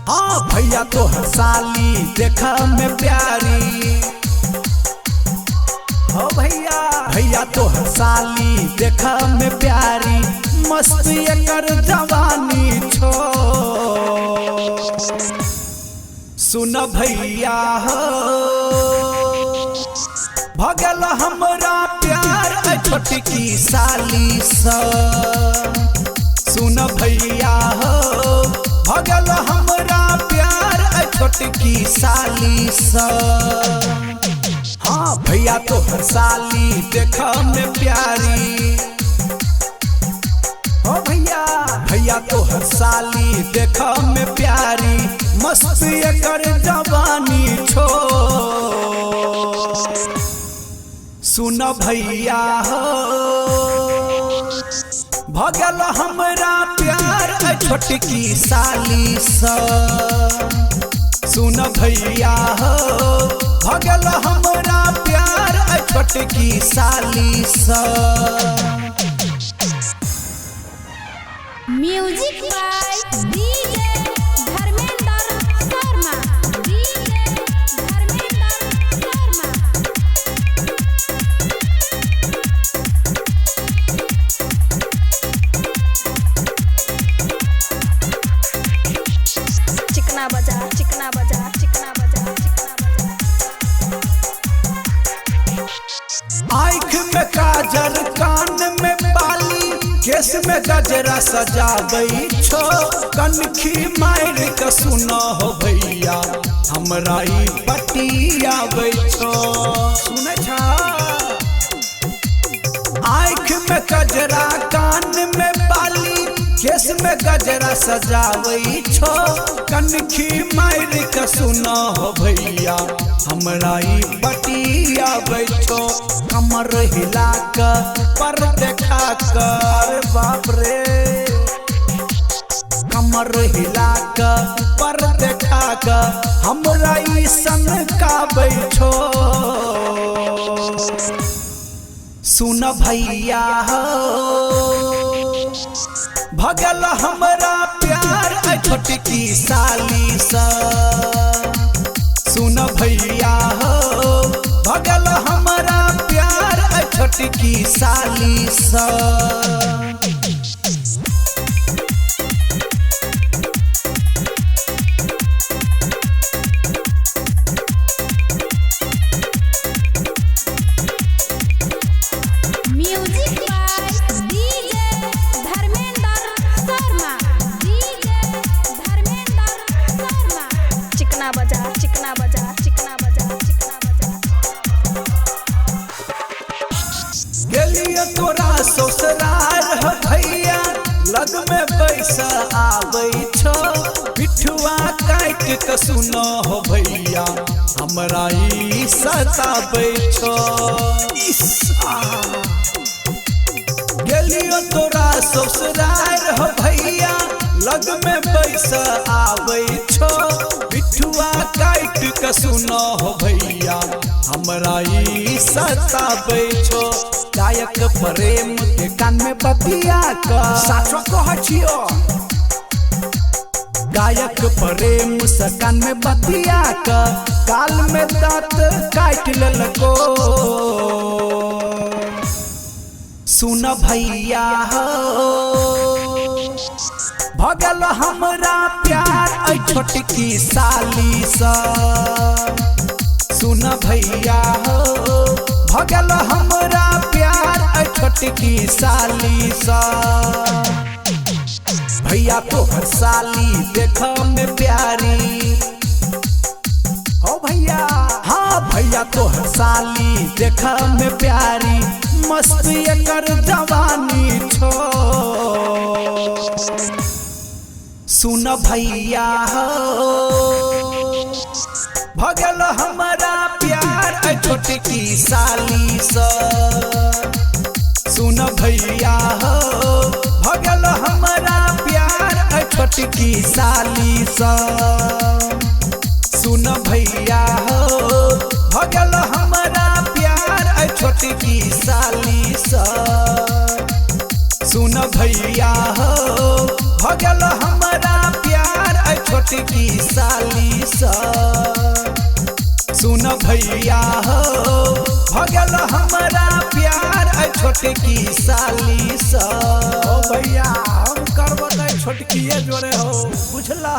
हाँ भैया तोहर साली देखा में प्यारी। हो भैया भैया तोहर साली देखा में प्यारी, मस्त एकर जवानी छो। सुन भैया हो भगल हमरा प्यार छोटकी साली सा। सुन भैया हो भगल हमरा प्यार छोटकी साली सा। हाँ भैया तोहर साली देखा में प्यारी। हो भैया भैया तोहर साली देखा में प्यारी, मस्त एकर जवानी छो। सुन भैया हो भगल हमरा प्यार छोटकी साली सा। सुन भैया हो भगल हमरा प्यार छोटकी साली सा। Music by DJ Dharmendra Sharma. DJ Dharmendra Sharma. चिकना बजा चिकना बजा चिकना बजा चिकना बजा। आँख में काजल कान में बाली, केस में गजरा सजाबै छो। कनखी मार के सुनो हो भैया हमरा ई बतियाबै छो। सुनै छा आँख में गजरा कान में बाली, केस में गजरा सजाबै छो। कनखी मार के सुनो हो भैया हमरा ई बतियाबै छो। कमर हिला के पर देखा कर बाप रे, कमर हिला के पर देखा के हमरा ई सनकाबै छो। सुन भैया हो भगल हमरा प्यार छोटकी साली सा। सुन भैया हो भगल हमरा प्यार छोटकी साली सा। Music by DJ Dharmendra Sharma. DJ Dharmendra Sharma. चिकना बजा चिकना बजा चिकना बजा चिकना बजा। गेलिए तोरा ससुराल हो भैया, लग में पैसा आबै छो। पिठुआ काट के सुनो हो भैया हमरा ई सताबै छो। गेलियो तोरा ससुराल हो भैया, लग में पैसा आबै छो। पिठुआ काट के सुनो हो भैया हमरा ई सताबै छो। गायक प्रेम के कान में बतिया का साचो कहै छियो। गायक प्रेम से कान में बतिया का काल में दांत काट लेलको। सुन भैया हो भगल हमरा प्यार छोटकी साली सा। सुन भैया हो भगल हमरा प्यार छोटकी साली सा। भैया तोहर साली देखा में प्यारी। हो भैया हाँ भैया तोहर साली देखा में प्यारी, मस्त एकर जवानी छो। सुन भैया हो भगल हमरा प्यार छोटकी साली सा। सुन भैया हो भगल हमरा प्यार छोटकी साली सा। सुन भैया हो भगल छोटकी साली सा। सुन भैया हो भगल हमारा प्यार ऐ छोटकी साली सा। ओ भैया हम करबो त छोटकी जोरे हो बुझला।